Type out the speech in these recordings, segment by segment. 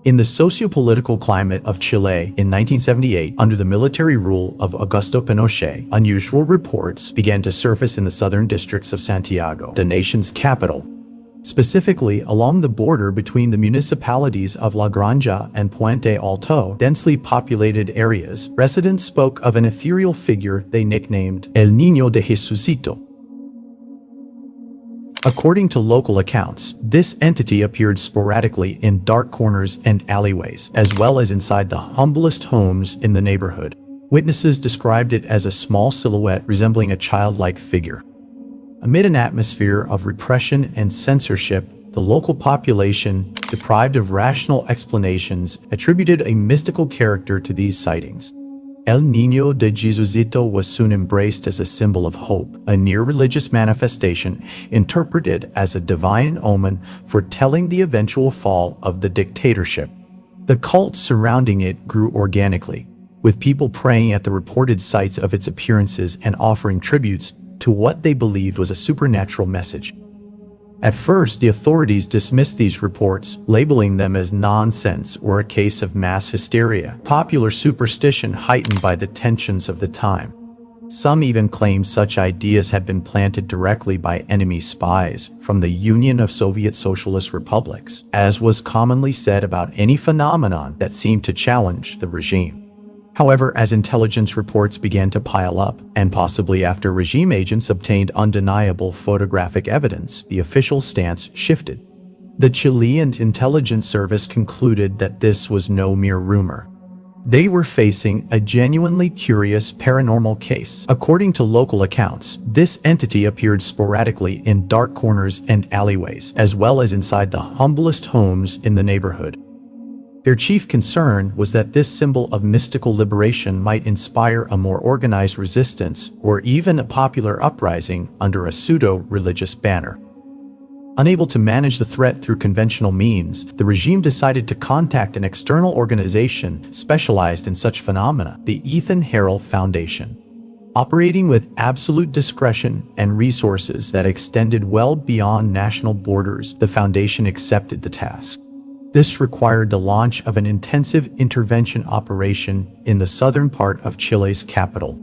In the socio-political climate of Chile in 1978, under the military rule of Augusto Pinochet, unusual reports began to surface in the southern districts of Santiago, the nation's capital. Specifically, along the border between the municipalities of La Granja and Puente Alto, densely populated areas, residents spoke of an ethereal figure they nicknamed El Niño de Jesucito. According to local accounts, this entity appeared sporadically in dark corners and alleyways, as well as inside the humblest homes in the neighborhood. Witnesses described it as a small silhouette resembling a childlike figure. Amid an atmosphere of repression and censorship, the local population, deprived of rational explanations, attributed a mystical character to these sightings. El Niño de Jesucito was soon embraced as a symbol of hope, a near-religious manifestation interpreted as a divine omen foretelling the eventual fall of the dictatorship. The cult surrounding it grew organically, with people praying at the reported sites of its appearances and offering tributes to what they believed was a supernatural message. At first, the authorities dismissed these reports, labeling them as nonsense or a case of mass hysteria, popular superstition heightened by the tensions of the time. Some even claimed such ideas had been planted directly by enemy spies from the Union of Soviet Socialist Republics, as was commonly said about any phenomenon that seemed to challenge the regime. However, as intelligence reports began to pile up, and possibly after regime agents obtained undeniable photographic evidence, the official stance shifted. The Chilean intelligence service concluded that this was no mere rumor. They were facing a genuinely curious paranormal case. According to local accounts, this entity appeared sporadically in dark corners and alleyways, as well as inside the humblest homes in the neighborhood. Their chief concern was that this symbol of mystical liberation might inspire a more organized resistance or even a popular uprising under a pseudo-religious banner. Unable to manage the threat through conventional means, the regime decided to contact an external organization specialized in such phenomena, the Harel Foundation. Operating with absolute discretion and resources that extended well beyond national borders, the foundation accepted the task. This required the launch of an intensive intervention operation in the southern part of Chile's capital.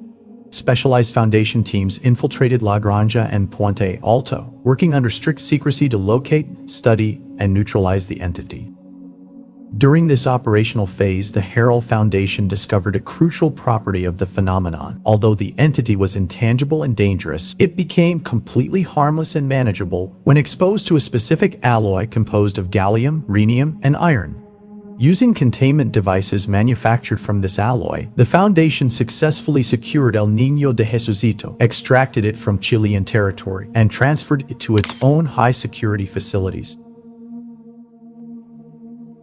Specialized foundation teams infiltrated La Granja and Puente Alto, working under strict secrecy to locate, study, and neutralize the entity. During this operational phase, the Harel Foundation discovered a crucial property of the phenomenon. Although the entity was intangible and dangerous, it became completely harmless and manageable when exposed to a specific alloy composed of gallium, rhenium, and iron. Using containment devices manufactured from this alloy, the Foundation successfully secured El Niño de Jesucito, extracted it from Chilean territory, and transferred it to its own high-security facilities.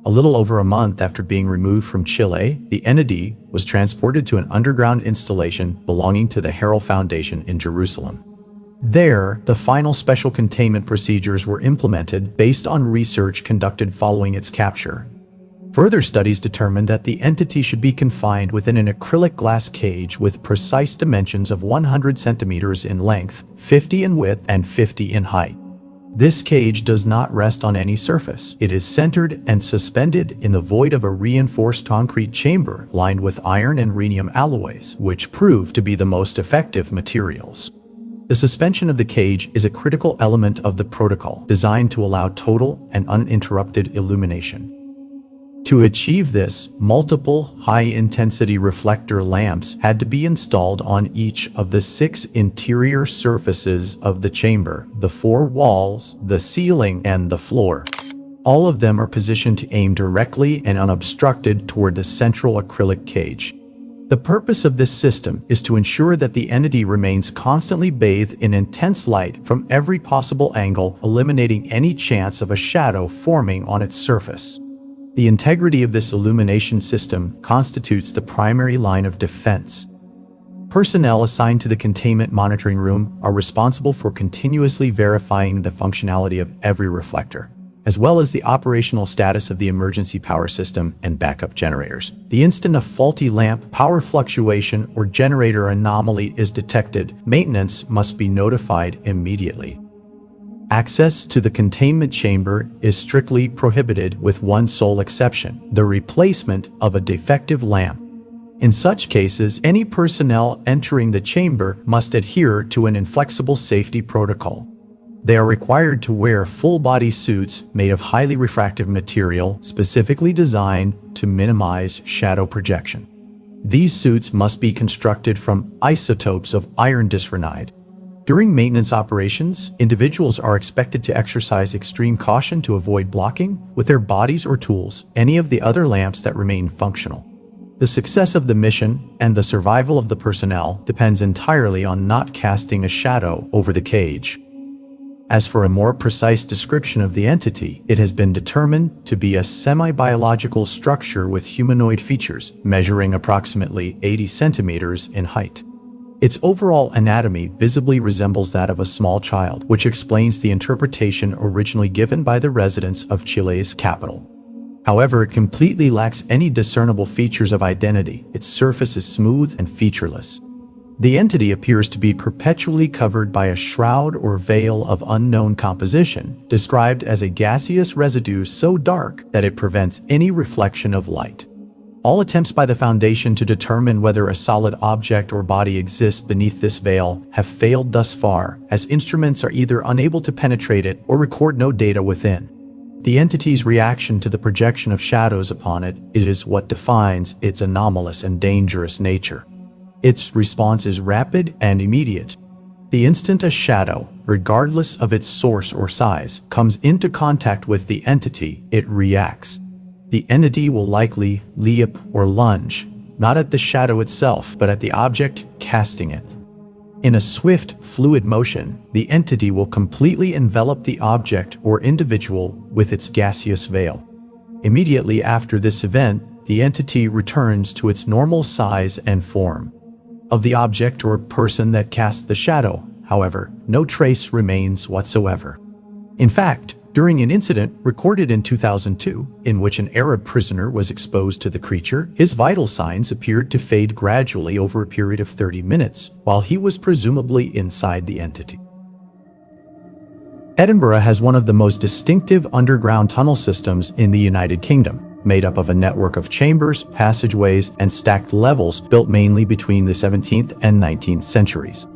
A little over a month after being removed from Chile, the entity was transported to an underground installation belonging to the Harel Foundation in Jerusalem. There, the final special containment procedures were implemented based on research conducted following its capture. Further studies determined that the entity should be confined within an acrylic glass cage with precise dimensions of 100 centimeters in length, 50 in width, and 50 in height. This cage does not rest on any surface. It is centered and suspended in the void of a reinforced concrete chamber lined with iron and rhenium alloys, which prove to be the most effective materials. The suspension of the cage is a critical element of the protocol, designed to allow total and uninterrupted illumination. To achieve this, multiple high-intensity reflector lamps had to be installed on each of the 6 interior surfaces of the chamber, the 4 walls, the ceiling, and the floor. All of them are positioned to aim directly and unobstructed toward the central acrylic cage. The purpose of this system is to ensure that the entity remains constantly bathed in intense light from every possible angle, eliminating any chance of a shadow forming on its surface. The integrity of this illumination system constitutes the primary line of defense. Personnel assigned to the containment monitoring room are responsible for continuously verifying the functionality of every reflector, as well as the operational status of the emergency power system and backup generators. The instant a faulty lamp, power fluctuation, or generator anomaly is detected, maintenance must be notified immediately. Access to the containment chamber is strictly prohibited with one sole exception: the replacement of a defective lamp. In such cases, any personnel entering the chamber must adhere to an inflexible safety protocol. They are required to wear full-body suits made of highly refractive material specifically designed to minimize shadow projection. These suits must be constructed from isotopes of iron dysrenide. During maintenance operations, individuals are expected to exercise extreme caution to avoid blocking, with their bodies or tools, any of the other lamps that remain functional. The success of the mission and the survival of the personnel depends entirely on not casting a shadow over the cage. As for a more precise description of the entity, it has been determined to be a semi-biological structure with humanoid features, measuring approximately 80 centimeters in height. Its overall anatomy visibly resembles that of a small child, which explains the interpretation originally given by the residents of Chile's capital. However, it completely lacks any discernible features of identity. Its surface is smooth and featureless. The entity appears to be perpetually covered by a shroud or veil of unknown composition, described as a gaseous residue so dark that it prevents any reflection of light. All attempts by the Foundation to determine whether a solid object or body exists beneath this veil have failed thus far, as instruments are either unable to penetrate it or record no data within. The entity's reaction to the projection of shadows upon it is what defines its anomalous and dangerous nature. Its response is rapid and immediate. The instant a shadow, regardless of its source or size, comes into contact with the entity, it reacts. The entity will likely leap or lunge, not at the shadow itself, but at the object casting it. In a swift, fluid motion, the entity will completely envelop the object or individual with its gaseous veil. Immediately after this event, the entity returns to its normal size and form. Of the object or person that cast the shadow, however, no trace remains whatsoever. In fact, during an incident recorded in 2002, in which an Arab prisoner was exposed to the creature, his vital signs appeared to fade gradually over a period of 30 minutes, while he was presumably inside the entity. Edinburgh has one of the most distinctive underground tunnel systems in the United Kingdom, made up of a network of chambers, passageways, and stacked levels built mainly between the 17th and 19th centuries.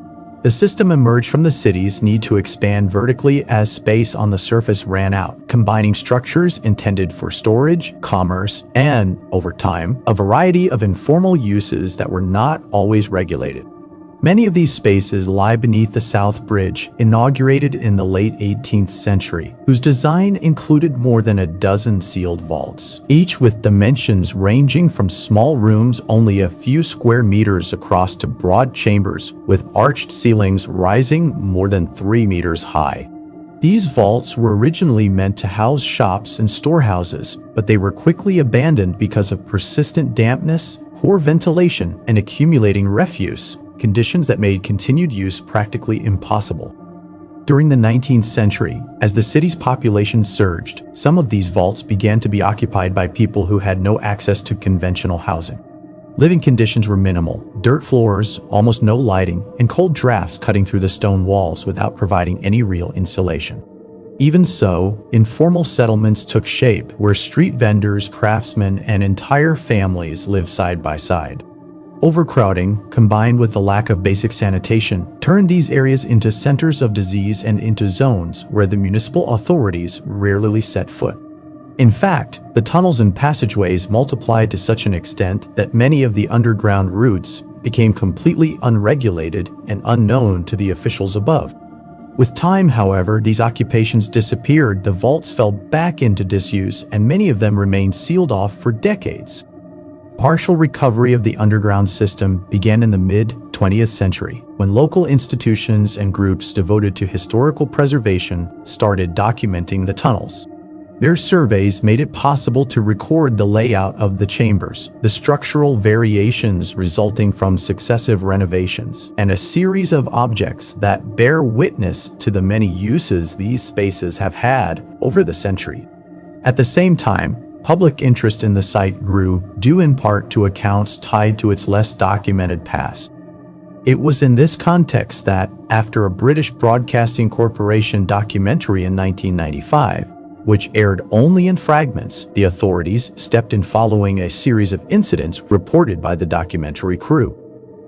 The system emerged from the city's need to expand vertically as space on the surface ran out, combining structures intended for storage, commerce, and, over time, a variety of informal uses that were not always regulated. Many of these spaces lie beneath the South Bridge, inaugurated in the late 18th century, whose design included more than a dozen sealed vaults, each with dimensions ranging from small rooms only a few square meters across to broad chambers with arched ceilings rising more than 3 meters high. These vaults were originally meant to house shops and storehouses, but they were quickly abandoned because of persistent dampness, poor ventilation, and accumulating refuse, conditions that made continued use practically impossible. During the 19th century, as the city's population surged, some of these vaults began to be occupied by people who had no access to conventional housing. Living conditions were minimal: dirt floors, almost no lighting, and cold drafts cutting through the stone walls without providing any real insulation. Even so, informal settlements took shape, where street vendors, craftsmen, and entire families lived side by side. Overcrowding, combined with the lack of basic sanitation, turned these areas into centers of disease and into zones where the municipal authorities rarely set foot. In fact, the tunnels and passageways multiplied to such an extent that many of the underground routes became completely unregulated and unknown to the officials above. With time, however, these occupations disappeared, the vaults fell back into disuse, and many of them remained sealed off for decades. Partial recovery of the underground system began in the mid-20th century, when local institutions and groups devoted to historical preservation started documenting the tunnels. Their surveys made it possible to record the layout of the chambers, the structural variations resulting from successive renovations, and a series of objects that bear witness to the many uses these spaces have had over the century. At the same time, public interest in the site grew, due in part to accounts tied to its less documented past. It was in this context that, after a British Broadcasting Corporation documentary in 1995, which aired only in fragments, the authorities stepped in following a series of incidents reported by the documentary crew.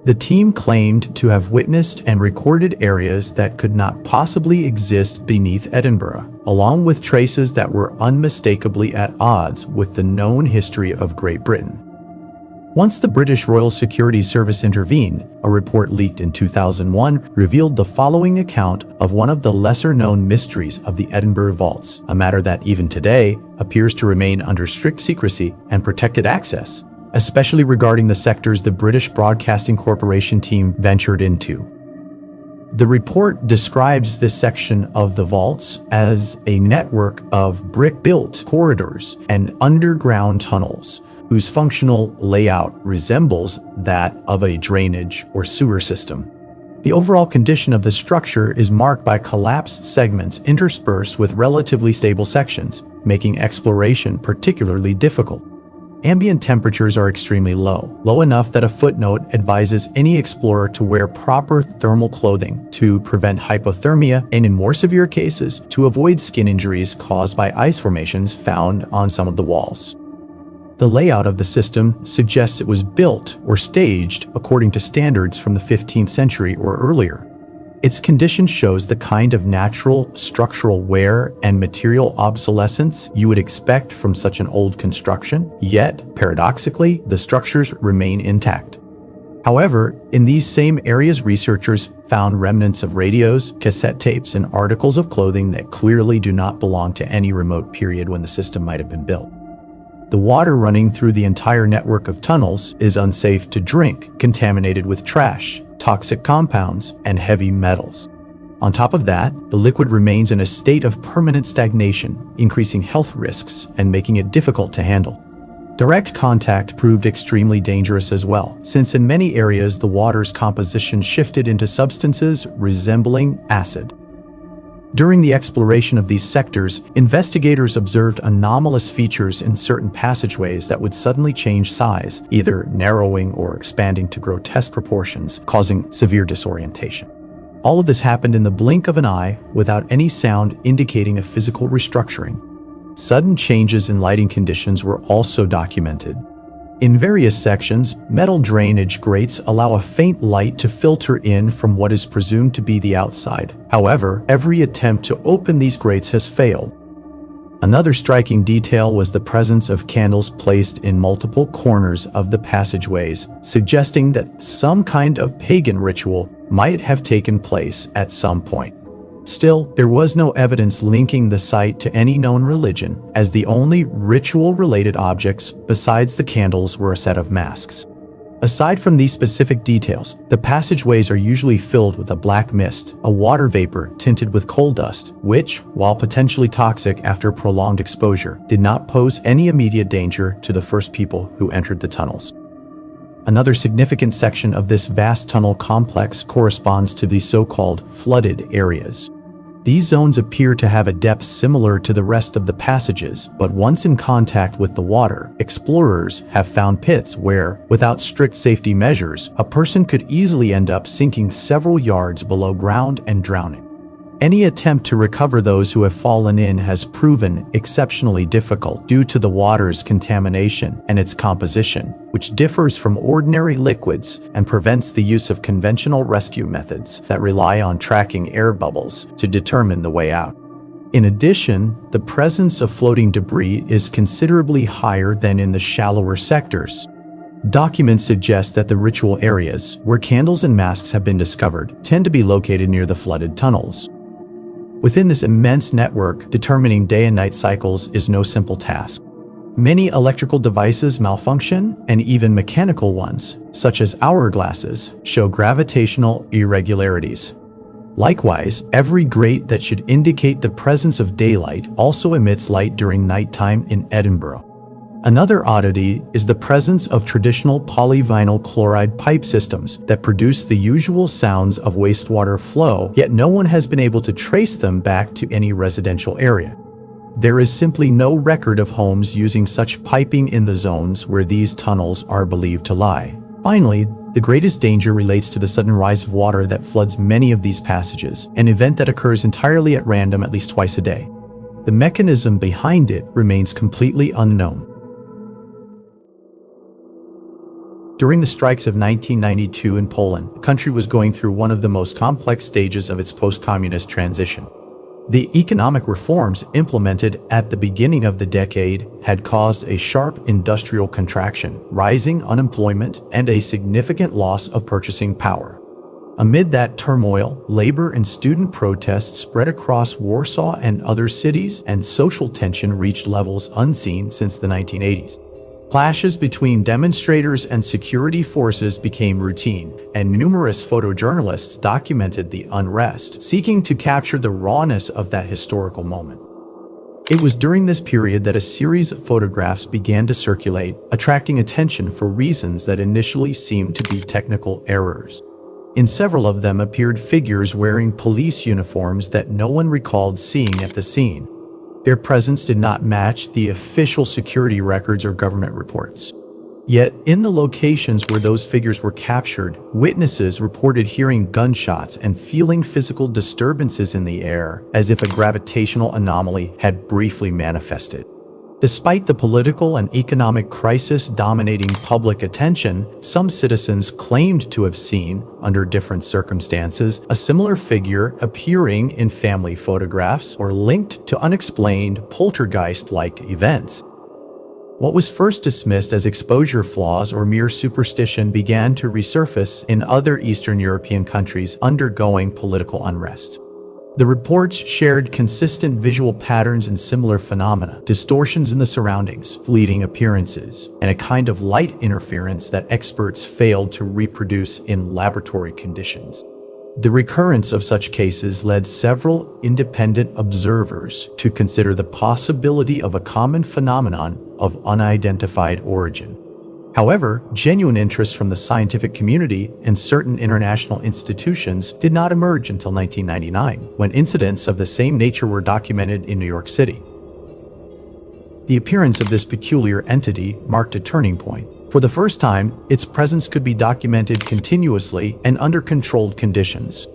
The team claimed to have witnessed and recorded areas that could not possibly exist beneath Edinburgh, along with traces that were unmistakably at odds with the known history of Great Britain. Once the British Royal Security Service intervened, a report leaked in 2001 revealed the following account of one of the lesser-known mysteries of the Edinburgh vaults, a matter that even today appears to remain under strict secrecy and protected access, especially regarding the sectors the British Broadcasting Corporation team ventured into. The report describes this section of the vaults as a network of brick-built corridors and underground tunnels, whose functional layout resembles that of a drainage or sewer system. The overall condition of the structure is marked by collapsed segments interspersed with relatively stable sections, making exploration particularly difficult. Ambient temperatures are extremely low enough that a footnote advises any explorer to wear proper thermal clothing to prevent hypothermia and, in more severe cases, to avoid skin injuries caused by ice formations found on some of the walls. The layout of the system suggests it was built or staged according to standards from the 15th century or earlier. Its condition shows the kind of natural structural wear and material obsolescence you would expect from such an old construction, yet, paradoxically, the structures remain intact. However, in these same areas, researchers found remnants of radios, cassette tapes, and articles of clothing that clearly do not belong to any remote period when the system might have been built. The water running through the entire network of tunnels is unsafe to drink, contaminated with trash, toxic compounds, and heavy metals. On top of that, the liquid remains in a state of permanent stagnation, increasing health risks and making it difficult to handle. Direct contact proved extremely dangerous as well, since in many areas the water's composition shifted into substances resembling acid. During the exploration of these sectors, investigators observed anomalous features in certain passageways that would suddenly change size, either narrowing or expanding to grotesque proportions, causing severe disorientation. All of this happened in the blink of an eye, without any sound indicating a physical restructuring. Sudden changes in lighting conditions were also documented. In various sections, metal drainage grates allow a faint light to filter in from what is presumed to be the outside. However, every attempt to open these grates has failed. Another striking detail was the presence of candles placed in multiple corners of the passageways, suggesting that some kind of pagan ritual might have taken place at some point. Still, there was no evidence linking the site to any known religion, as the only ritual-related objects besides the candles were a set of masks. Aside from these specific details, the passageways are usually filled with a black mist, a water vapor tinted with coal dust, which, while potentially toxic after prolonged exposure, did not pose any immediate danger to the first people who entered the tunnels. Another significant section of this vast tunnel complex corresponds to the so-called flooded areas. These zones appear to have a depth similar to the rest of the passages, but once in contact with the water, explorers have found pits where, without strict safety measures, a person could easily end up sinking several yards below ground and drowning. Any attempt to recover those who have fallen in has proven exceptionally difficult due to the water's contamination and its composition, which differs from ordinary liquids and prevents the use of conventional rescue methods that rely on tracking air bubbles to determine the way out. In addition, the presence of floating debris is considerably higher than in the shallower sectors. Documents suggest that the ritual areas, where candles and masks have been discovered, tend to be located near the flooded tunnels. Within this immense network, determining day and night cycles is no simple task. Many electrical devices malfunction, and even mechanical ones, such as hourglasses, show gravitational irregularities. Likewise, every grate that should indicate the presence of daylight also emits light during nighttime in Edinburgh. Another oddity is the presence of traditional polyvinyl chloride pipe systems that produce the usual sounds of wastewater flow, yet no one has been able to trace them back to any residential area. There is simply no record of homes using such piping in the zones where these tunnels are believed to lie. Finally, The greatest danger relates to the sudden rise of water that floods many of these passages, an event that occurs entirely at random at least twice a day. The mechanism behind it remains completely unknown. During the strikes of 1992 in Poland, the country was going through one of the most complex stages of its post-communist transition. The economic reforms implemented at the beginning of the decade had caused a sharp industrial contraction, rising unemployment, and a significant loss of purchasing power. Amid that turmoil, labor and student protests spread across Warsaw and other cities, and social tension reached levels unseen since the 1980s. Clashes between demonstrators and security forces became routine, and numerous photojournalists documented the unrest, seeking to capture the rawness of that historical moment. It was during this period that a series of photographs began to circulate, attracting attention for reasons that initially seemed to be technical errors. In several of them appeared figures wearing police uniforms that no one recalled seeing at the scene. Their presence did not match the official security records or government reports. Yet, in the locations where those figures were captured, witnesses reported hearing gunshots and feeling physical disturbances in the air, as if a gravitational anomaly had briefly manifested. Despite the political and economic crisis dominating public attention, some citizens claimed to have seen, under different circumstances, a similar figure appearing in family photographs or linked to unexplained poltergeist-like events. What was first dismissed as exposure flaws or mere superstition began to resurface in other Eastern European countries undergoing political unrest. The reports shared consistent visual patterns and similar phenomena, distortions in the surroundings, fleeting appearances, and a kind of light interference that experts failed to reproduce in laboratory conditions. The recurrence of such cases led several independent observers to consider the possibility of a common phenomenon of unidentified origin. However, genuine interest from the scientific community and certain international institutions did not emerge until 1999, when incidents of the same nature were documented in New York City. The appearance of this peculiar entity marked a turning point. For the first time, its presence could be documented continuously and under controlled conditions.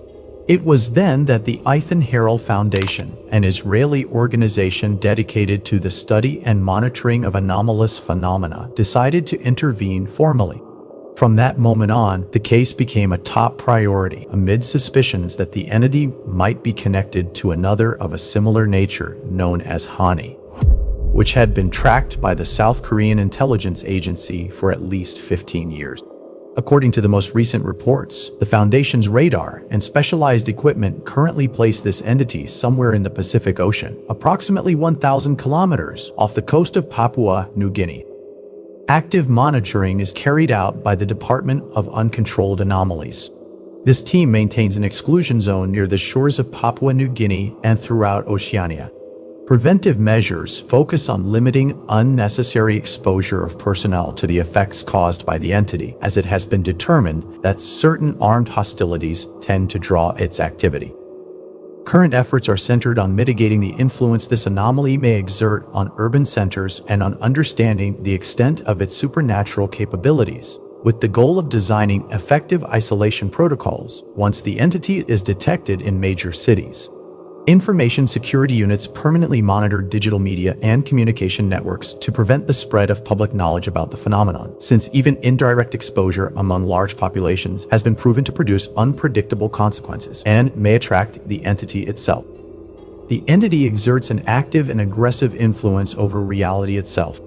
It was then that the Harel Foundation, an Israeli organization dedicated to the study and monitoring of anomalous phenomena, decided to intervene formally. From that moment on, the case became a top priority amid suspicions that the entity might be connected to another of a similar nature known as Hani, which had been tracked by the South Korean intelligence agency for at least 15 years. According to the most recent reports, the Foundation's radar and specialized equipment currently place this entity somewhere in the Pacific Ocean, approximately 1,000 kilometers off the coast of Papua New Guinea. Active monitoring is carried out by the Department of Uncontrolled Anomalies. This team maintains an exclusion zone near the shores of Papua New Guinea and throughout Oceania. Preventive measures focus on limiting unnecessary exposure of personnel to the effects caused by the entity, as it has been determined that certain armed hostilities tend to draw its activity. Current efforts are centered on mitigating the influence this anomaly may exert on urban centers and on understanding the extent of its supernatural capabilities, with the goal of designing effective isolation protocols once the entity is detected in major cities. Information security units permanently monitor digital media and communication networks to prevent the spread of public knowledge about the phenomenon, since even indirect exposure among large populations has been proven to produce unpredictable consequences and may attract the entity itself. The entity exerts an active and aggressive influence over reality itself.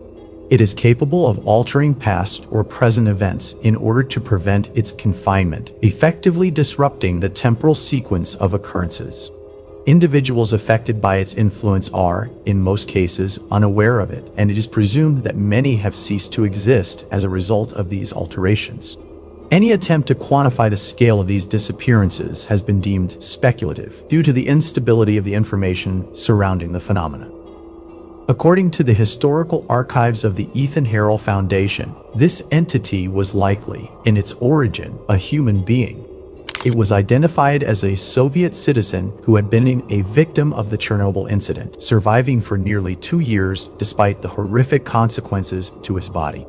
It is capable of altering past or present events in order to prevent its confinement, effectively disrupting the temporal sequence of occurrences. Individuals affected by its influence are, in most cases, unaware of it, and it is presumed that many have ceased to exist as a result of these alterations. Any attempt to quantify the scale of these disappearances has been deemed speculative due to the instability of the information surrounding the phenomena. According to the historical archives of the Harel Foundation, this entity was likely, in its origin, a human being. It was identified as a Soviet citizen who had been a victim of the Chernobyl incident, surviving for nearly 2 years despite the horrific consequences to his body.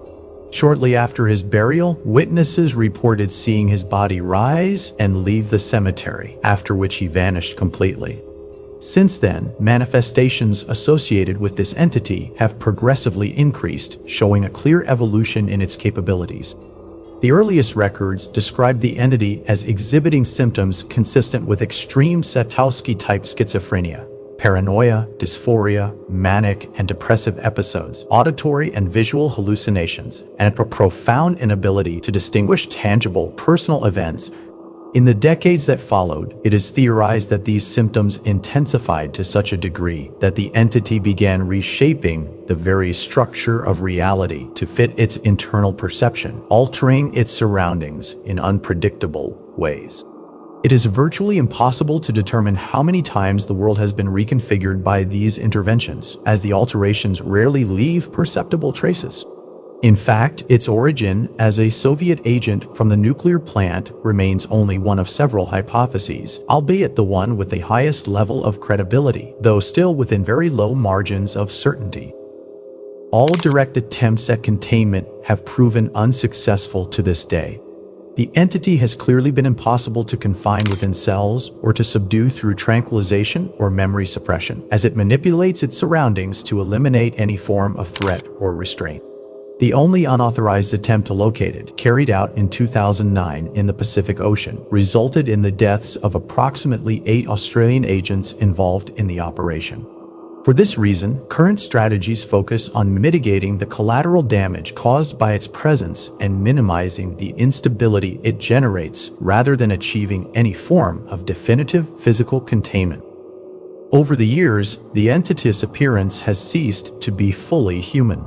Shortly after his burial, witnesses reported seeing his body rise and leave the cemetery, after which he vanished completely. Since then, manifestations associated with this entity have progressively increased, showing a clear evolution in its capabilities. The earliest records described the entity as exhibiting symptoms consistent with extreme Satowski-type schizophrenia, paranoia, dysphoria, manic and depressive episodes, auditory and visual hallucinations, and a profound inability to distinguish tangible, personal events. In the decades that followed, it is theorized that these symptoms intensified to such a degree that the entity began reshaping the very structure of reality to fit its internal perception, altering its surroundings in unpredictable ways. It is virtually impossible to determine how many times the world has been reconfigured by these interventions, as the alterations rarely leave perceptible traces. In fact, its origin as a Soviet agent from the nuclear plant remains only one of several hypotheses, albeit the one with the highest level of credibility, though still within very low margins of certainty. All direct attempts at containment have proven unsuccessful to this day. The entity has clearly been impossible to confine within cells or to subdue through tranquilization or memory suppression, as it manipulates its surroundings to eliminate any form of threat or restraint. The only unauthorized attempt to locate it, carried out in 2009 in the Pacific Ocean, resulted in the deaths of approximately 8 Australian agents involved in the operation. For this reason, current strategies focus on mitigating the collateral damage caused by its presence and minimizing the instability it generates rather than achieving any form of definitive physical containment. Over the years, the entity's appearance has ceased to be fully human.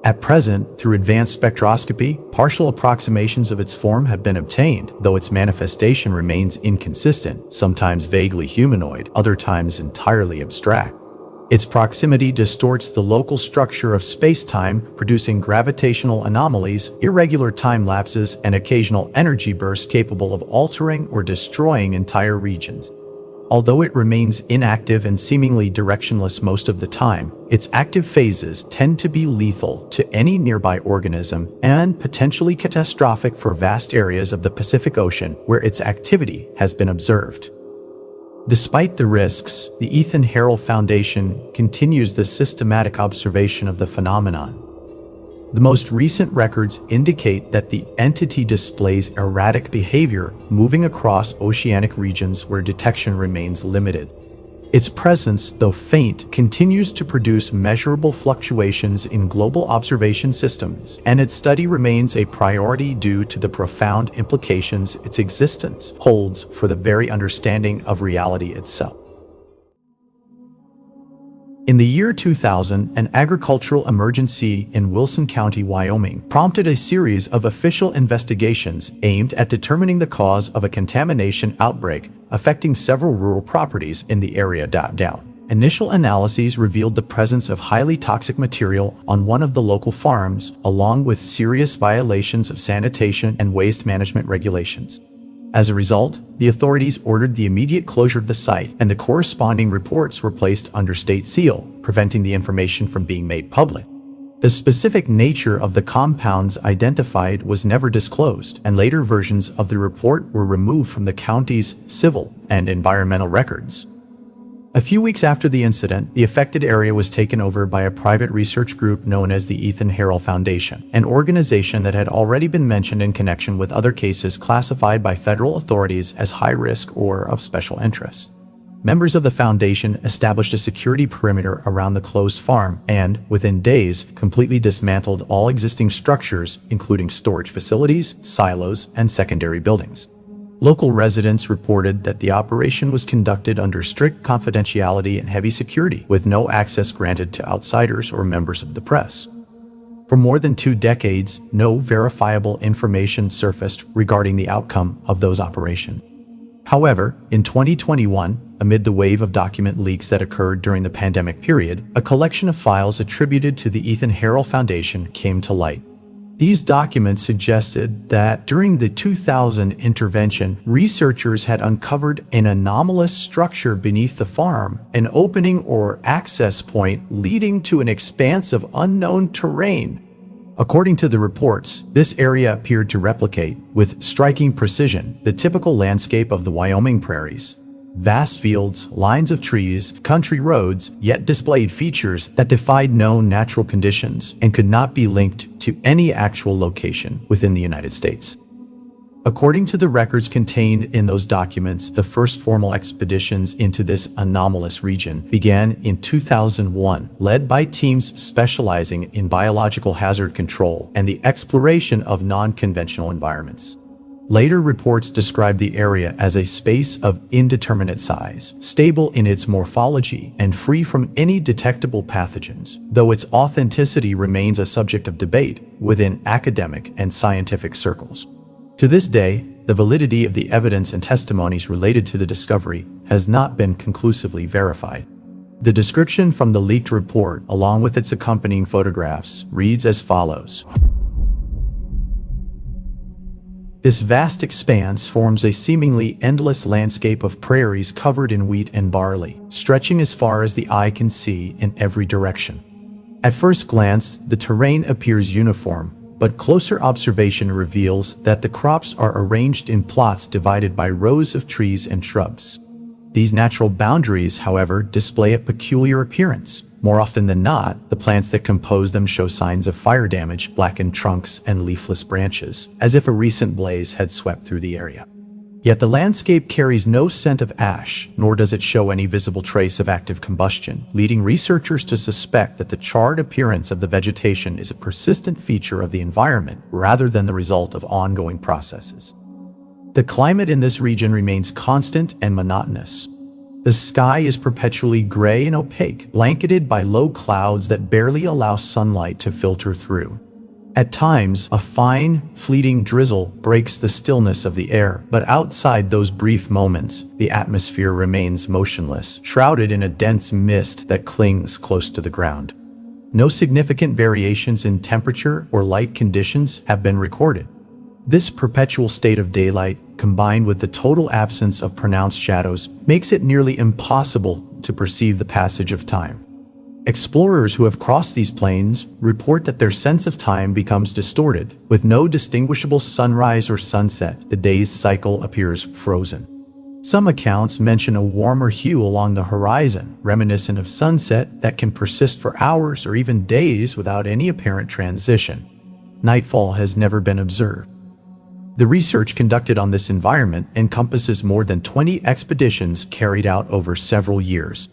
At present, through advanced spectroscopy, partial approximations of its form have been obtained, though its manifestation remains inconsistent, sometimes vaguely humanoid, other times entirely abstract. Its proximity distorts the local structure of space-time, producing gravitational anomalies, irregular time lapses, and occasional energy bursts capable of altering or destroying entire regions. Although it remains inactive and seemingly directionless most of the time, its active phases tend to be lethal to any nearby organism and potentially catastrophic for vast areas of the Pacific Ocean where its activity has been observed. Despite the risks, the Harel Foundation continues the systematic observation of the phenomenon. The most recent records indicate that the entity displays erratic behavior, moving across oceanic regions where detection remains limited. Its presence, though faint, continues to produce measurable fluctuations in global observation systems, and its study remains a priority due to the profound implications its existence holds for the very understanding of reality itself. In the year 2000, an agricultural emergency in Wilson County, Wyoming, prompted a series of official investigations aimed at determining the cause of a contamination outbreak affecting several rural properties in the area. Initial analyses revealed the presence of highly toxic material on one of the local farms, along with serious violations of sanitation and waste management regulations. As a result, the authorities ordered the immediate closure of the site, and the corresponding reports were placed under state seal, preventing the information from being made public. The specific nature of the compounds identified was never disclosed, and later versions of the report were removed from the county's civil and environmental records. A few weeks after the incident, the affected area was taken over by a private research group known as the Harel Foundation, an organization that had already been mentioned in connection with other cases classified by federal authorities as high risk or of special interest. Members of the foundation established a security perimeter around the closed farm and, within days, completely dismantled all existing structures, including storage facilities, silos, and secondary buildings. Local residents reported that the operation was conducted under strict confidentiality and heavy security, with no access granted to outsiders or members of the press. For more than 2 decades, no verifiable information surfaced regarding the outcome of those operations. However, in 2021, amid the wave of document leaks that occurred during the pandemic period, a collection of files attributed to the Harel Foundation came to light. These documents suggested that during the 2000 intervention, researchers had uncovered an anomalous structure beneath the farm, an opening or access point leading to an expanse of unknown terrain. According to the reports, this area appeared to replicate, with striking precision, the typical landscape of the Wyoming prairies. Vast fields, lines of trees, country roads, yet displayed features that defied known natural conditions and could not be linked to any actual location within the United States. According to the records contained in those documents, the first formal expeditions into this anomalous region began in 2001, led by teams specializing in biological hazard control and the exploration of non-conventional environments. Later reports described the area as a space of indeterminate size, stable in its morphology, and free from any detectable pathogens, though its authenticity remains a subject of debate within academic and scientific circles. To this day, the validity of the evidence and testimonies related to the discovery has not been conclusively verified. The description from the leaked report, along with its accompanying photographs, reads as follows. This vast expanse forms a seemingly endless landscape of prairies covered in wheat and barley, stretching as far as the eye can see in every direction. At first glance, the terrain appears uniform, but closer observation reveals that the crops are arranged in plots divided by rows of trees and shrubs. These natural boundaries, however, display a peculiar appearance. More often than not, the plants that compose them show signs of fire damage, blackened trunks, and leafless branches, as if a recent blaze had swept through the area. Yet the landscape carries no scent of ash, nor does it show any visible trace of active combustion, leading researchers to suspect that the charred appearance of the vegetation is a persistent feature of the environment rather than the result of ongoing processes. The climate in this region remains constant and monotonous. The sky is perpetually gray and opaque, blanketed by low clouds that barely allow sunlight to filter through. At times, a fine, fleeting drizzle breaks the stillness of the air, but outside those brief moments, the atmosphere remains motionless, shrouded in a dense mist that clings close to the ground. No significant variations in temperature or light conditions have been recorded. This perpetual state of daylight, combined with the total absence of pronounced shadows, makes it nearly impossible to perceive the passage of time. Explorers who have crossed these plains report that their sense of time becomes distorted. With no distinguishable sunrise or sunset, the day's cycle appears frozen. Some accounts mention a warmer hue along the horizon, reminiscent of sunset, that can persist for hours or even days without any apparent transition. Nightfall has never been observed. The research conducted on this environment encompasses more than 20 expeditions carried out over several years.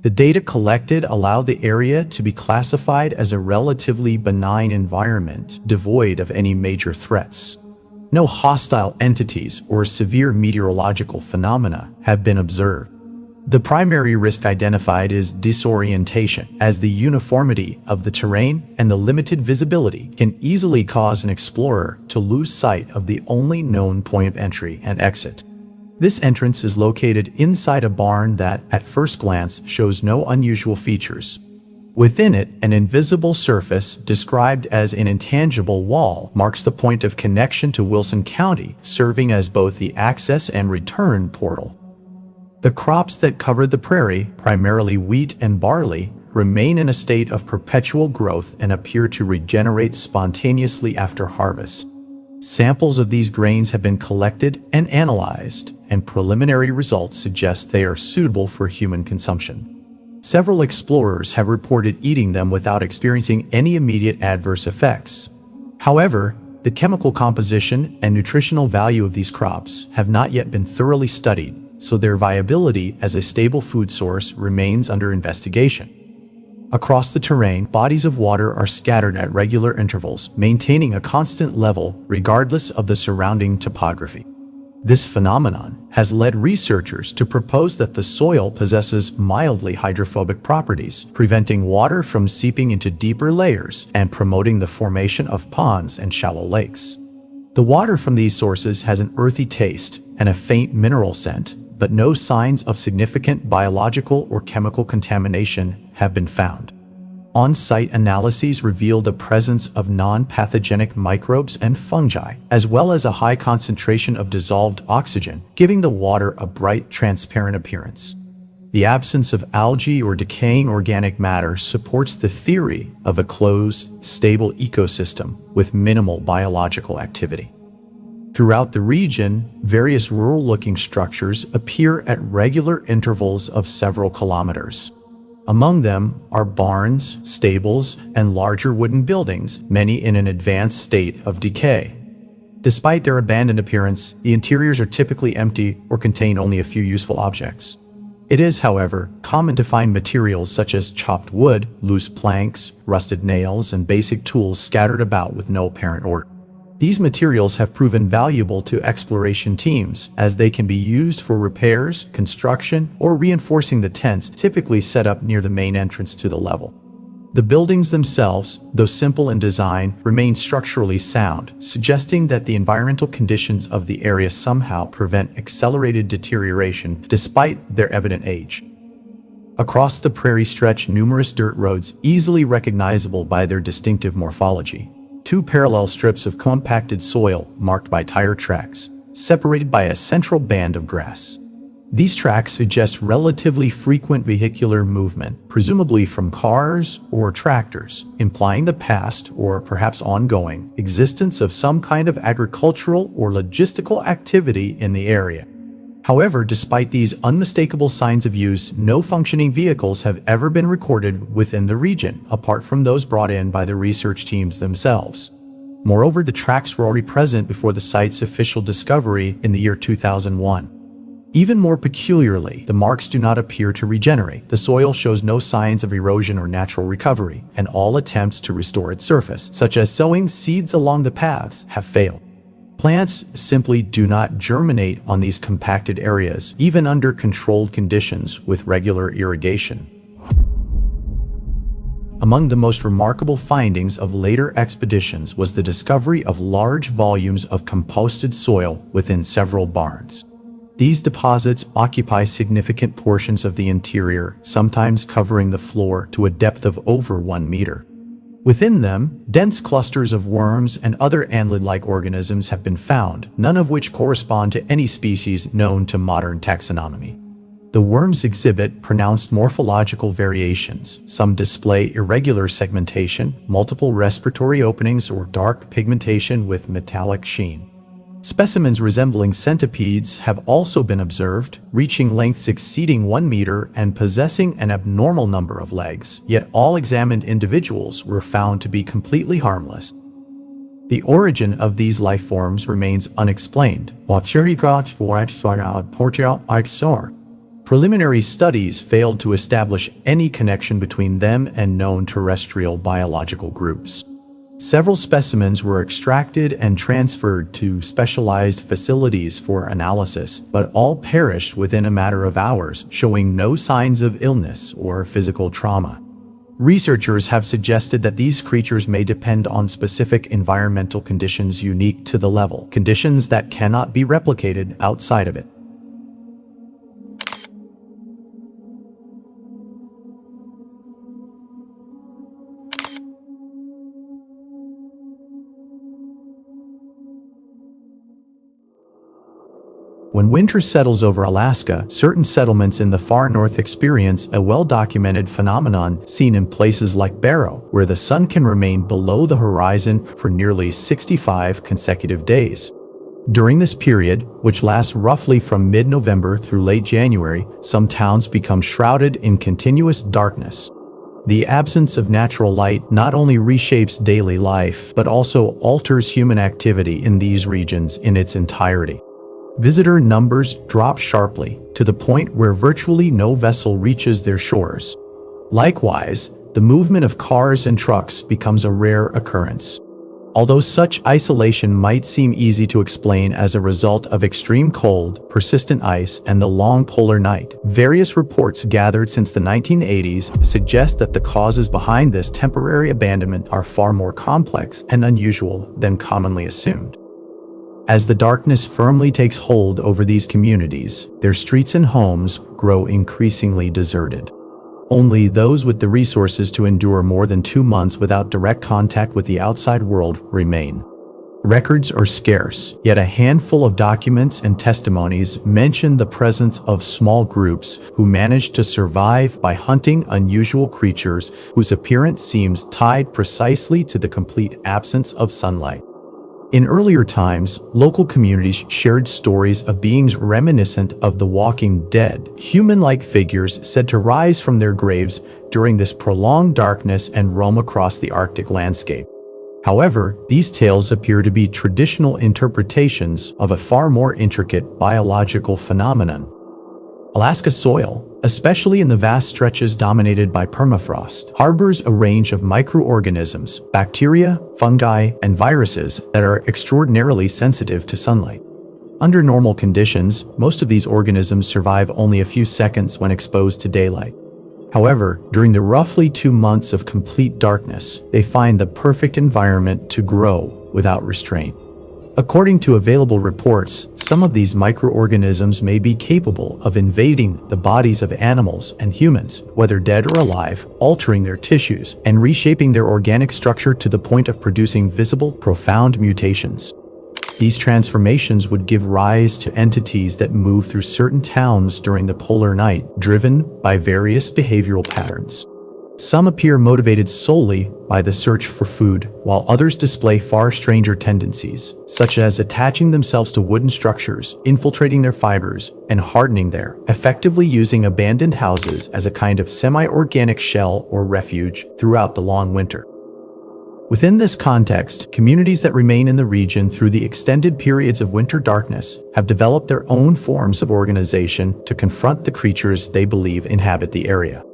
The data collected allow the area to be classified as a relatively benign environment, devoid of any major threats. No hostile entities or severe meteorological phenomena have been observed. The primary risk identified is disorientation, as the uniformity of the terrain and the limited visibility can easily cause an explorer to lose sight of the only known point of entry and exit. This entrance is located inside a barn that, at first glance, shows no unusual features. Within it, an invisible surface, described as an intangible wall, marks the point of connection to Wilson County, serving as both the access and return portal. The crops that cover the prairie, primarily wheat and barley, remain in a state of perpetual growth and appear to regenerate spontaneously after harvest. Samples of these grains have been collected and analyzed, and preliminary results suggest they are suitable for human consumption. Several explorers have reported eating them without experiencing any immediate adverse effects. However, the chemical composition and nutritional value of these crops have not yet been thoroughly studied, so their viability as a stable food source remains under investigation. Across the terrain, bodies of water are scattered at regular intervals, maintaining a constant level regardless of the surrounding topography. This phenomenon has led researchers to propose that the soil possesses mildly hydrophobic properties, preventing water from seeping into deeper layers and promoting the formation of ponds and shallow lakes. The water from these sources has an earthy taste and a faint mineral scent, but no signs of significant biological or chemical contamination have been found. On-site analyses reveal the presence of non-pathogenic microbes and fungi, as well as a high concentration of dissolved oxygen, giving the water a bright, transparent appearance. The absence of algae or decaying organic matter supports the theory of a closed, stable ecosystem with minimal biological activity. Throughout the region, various rural-looking structures appear at regular intervals of several kilometers. Among them are barns, stables, and larger wooden buildings, many in an advanced state of decay. Despite their abandoned appearance, the interiors are typically empty or contain only a few useful objects. It is, however, common to find materials such as chopped wood, loose planks, rusted nails, and basic tools scattered about with no apparent order. These materials have proven valuable to exploration teams, as they can be used for repairs, construction, or reinforcing the tents typically set up near the main entrance to the level. The buildings themselves, though simple in design, remain structurally sound, suggesting that the environmental conditions of the area somehow prevent accelerated deterioration despite their evident age. Across the prairie stretch numerous dirt roads, easily recognizable by their distinctive morphology. Two parallel strips of compacted soil, marked by tire tracks, separated by a central band of grass. These tracks suggest relatively frequent vehicular movement, presumably from cars or tractors, implying the past, or perhaps ongoing, existence of some kind of agricultural or logistical activity in the area. However, despite these unmistakable signs of use, no functioning vehicles have ever been recorded within the region, apart from those brought in by the research teams themselves. Moreover, the tracks were already present before the site's official discovery in the year 2001. Even more peculiarly, the marks do not appear to regenerate. The soil shows no signs of erosion or natural recovery, and all attempts to restore its surface, such as sowing seeds along the paths, have failed. Plants simply do not germinate on these compacted areas, even under controlled conditions with regular irrigation. Among the most remarkable findings of later expeditions was the discovery of large volumes of composted soil within several barns. These deposits occupy significant portions of the interior, sometimes covering the floor to a depth of over 1 meter. Within them, dense clusters of worms and other annelid-like organisms have been found, none of which correspond to any species known to modern taxonomy. The worms exhibit pronounced morphological variations. Some display irregular segmentation, multiple respiratory openings, or dark pigmentation with metallic sheen. Specimens resembling centipedes have also been observed, reaching lengths exceeding 1 meter and possessing an abnormal number of legs, yet all examined individuals were found to be completely harmless. The origin of these life forms remains unexplained. Preliminary studies failed to establish any connection between them and known terrestrial biological groups. Several specimens were extracted and transferred to specialized facilities for analysis, but all perished within a matter of hours, showing no signs of illness or physical trauma. Researchers have suggested that these creatures may depend on specific environmental conditions unique to the level, conditions that cannot be replicated outside of it. When winter settles over Alaska, certain settlements in the far north experience a well-documented phenomenon seen in places like Barrow, where the sun can remain below the horizon for nearly 65 consecutive days. During this period, which lasts roughly from mid-November through late January, some towns become shrouded in continuous darkness. The absence of natural light not only reshapes daily life, but also alters human activity in these regions in its entirety. Visitor numbers drop sharply, to the point where virtually no vessel reaches their shores. Likewise, the movement of cars and trucks becomes a rare occurrence. Although such isolation might seem easy to explain as a result of extreme cold, persistent ice, and the long polar night, various reports gathered since the 1980s suggest that the causes behind this temporary abandonment are far more complex and unusual than commonly assumed. As the darkness firmly takes hold over these communities, their streets and homes grow increasingly deserted. Only those with the resources to endure more than 2 months without direct contact with the outside world remain. Records are scarce, yet a handful of documents and testimonies mention the presence of small groups who managed to survive by hunting unusual creatures whose appearance seems tied precisely to the complete absence of sunlight. In earlier times, local communities shared stories of beings reminiscent of the Walking Dead, human-like figures said to rise from their graves during this prolonged darkness and roam across the Arctic landscape. However, these tales appear to be traditional interpretations of a far more intricate biological phenomenon. Alaska soil, especially in the vast stretches dominated by permafrost, harbors a range of microorganisms, bacteria, fungi, and viruses that are extraordinarily sensitive to sunlight. Under normal conditions, most of these organisms survive only a few seconds when exposed to daylight. However, during the roughly 2 months of complete darkness, they find the perfect environment to grow without restraint. According to available reports, some of these microorganisms may be capable of invading the bodies of animals and humans, whether dead or alive, altering their tissues and reshaping their organic structure to the point of producing visible, profound mutations. These transformations would give rise to entities that move through certain towns during the polar night, driven by various behavioral patterns. Some appear motivated solely by the search for food, while others display far stranger tendencies, such as attaching themselves to wooden structures, infiltrating their fibers, and hardening there, effectively using abandoned houses as a kind of semi-organic shell or refuge throughout the long winter. Within this context, communities that remain in the region through the extended periods of winter darkness have developed their own forms of organization to confront the creatures they believe inhabit the area.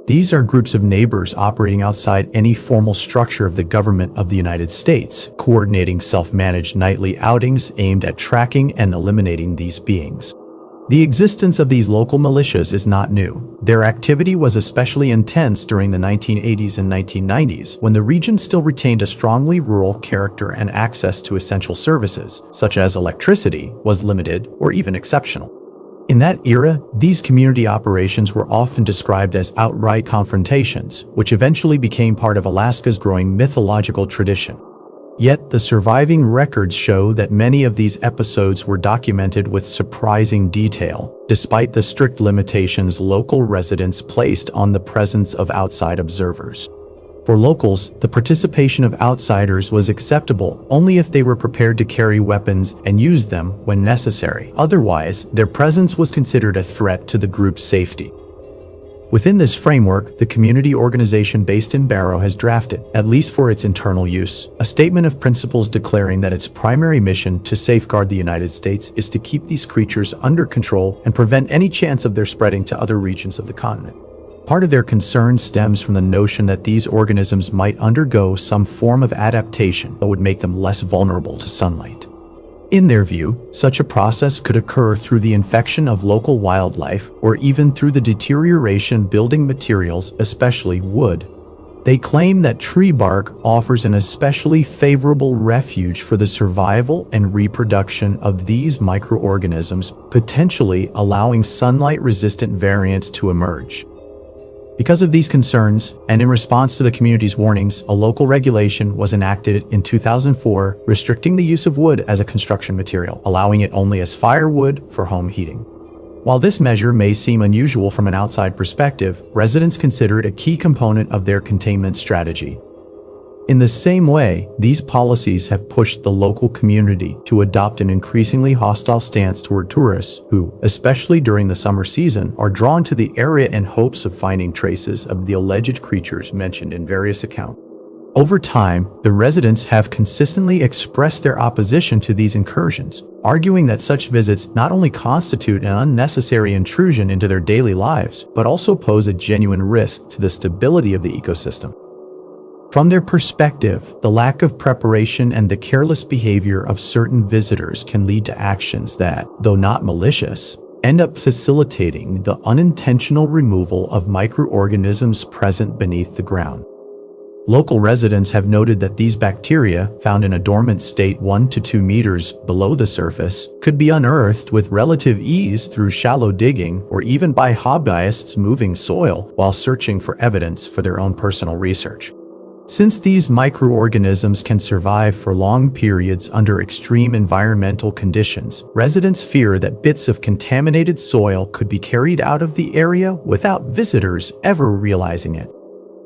These are groups of neighbors operating outside any formal structure of the government of the United States, coordinating self-managed nightly outings aimed at tracking and eliminating these beings. The existence of these local militias is not new. Their activity was especially intense during the 1980s and 1990s, when the region still retained a strongly rural character and access to essential services, such as electricity, was limited or even exceptional. In that era, these community operations were often described as outright confrontations, which eventually became part of Alaska's growing mythological tradition. Yet, the surviving records show that many of these episodes were documented with surprising detail, despite the strict limitations local residents placed on the presence of outside observers. For locals, the participation of outsiders was acceptable only if they were prepared to carry weapons and use them when necessary. Otherwise, their presence was considered a threat to the group's safety. Within this framework, the community organization based in Barrow has drafted, at least for its internal use, a statement of principles declaring that its primary mission to safeguard the United States is to keep these creatures under control and prevent any chance of their spreading to other regions of the continent. Part of their concern stems from the notion that these organisms might undergo some form of adaptation that would make them less vulnerable to sunlight. In their view, such a process could occur through the infection of local wildlife or even through the deterioration of building materials, especially wood. They claim that tree bark offers an especially favorable refuge for the survival and reproduction of these microorganisms, potentially allowing sunlight-resistant variants to emerge. Because of these concerns, and in response to the community's warnings, a local regulation was enacted in 2004 restricting the use of wood as a construction material, allowing it only as firewood for home heating. While this measure may seem unusual from an outside perspective, residents consider it a key component of their containment strategy. In the same way, these policies have pushed the local community to adopt an increasingly hostile stance toward tourists who, especially during the summer season, are drawn to the area in hopes of finding traces of the alleged creatures mentioned in various accounts. Over time, the residents have consistently expressed their opposition to these incursions, arguing that such visits not only constitute an unnecessary intrusion into their daily lives, but also pose a genuine risk to the stability of the ecosystem. From their perspective, the lack of preparation and the careless behavior of certain visitors can lead to actions that, though not malicious, end up facilitating the unintentional removal of microorganisms present beneath the ground. Local residents have noted that these bacteria, found in a dormant state 1 to 2 meters below the surface, could be unearthed with relative ease through shallow digging or even by hobbyists moving soil while searching for evidence for their own personal research. Since these microorganisms can survive for long periods under extreme environmental conditions, residents fear that bits of contaminated soil could be carried out of the area without visitors ever realizing it.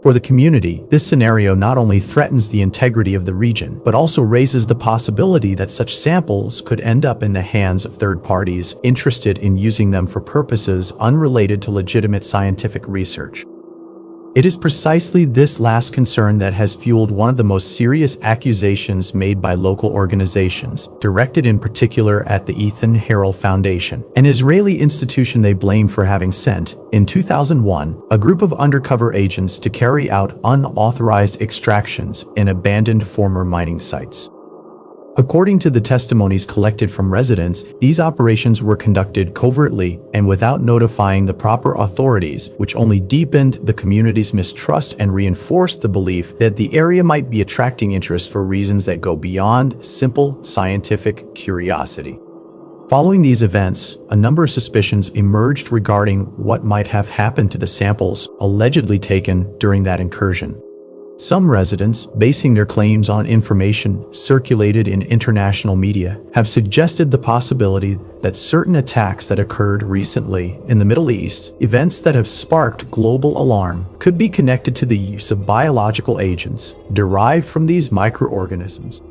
For the community, this scenario not only threatens the integrity of the region, but also raises the possibility that such samples could end up in the hands of third parties interested in using them for purposes unrelated to legitimate scientific research. It is precisely this last concern that has fueled one of the most serious accusations made by local organizations, directed in particular at the Harel Foundation, an Israeli institution they blame for having sent, in 2001, a group of undercover agents to carry out unauthorized extractions in abandoned former mining sites. According to the testimonies collected from residents, these operations were conducted covertly and without notifying the proper authorities, which only deepened the community's mistrust and reinforced the belief that the area might be attracting interest for reasons that go beyond simple scientific curiosity. Following these events, a number of suspicions emerged regarding what might have happened to the samples allegedly taken during that incursion. Some residents, basing their claims on information circulated in international media, have suggested the possibility that certain attacks that occurred recently in the Middle East, events that have sparked global alarm, could be connected to the use of biological agents derived from these microorganisms.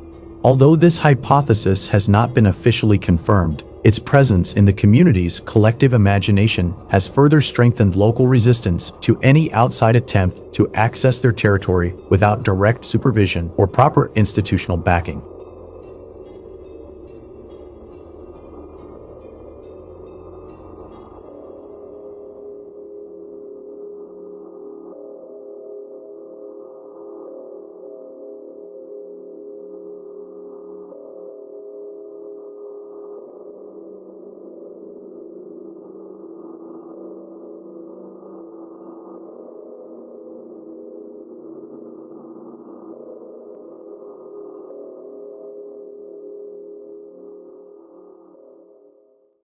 Although this hypothesis has not been officially confirmed, its presence in the community's collective imagination has further strengthened local resistance to any outside attempt to access their territory without direct supervision or proper institutional backing.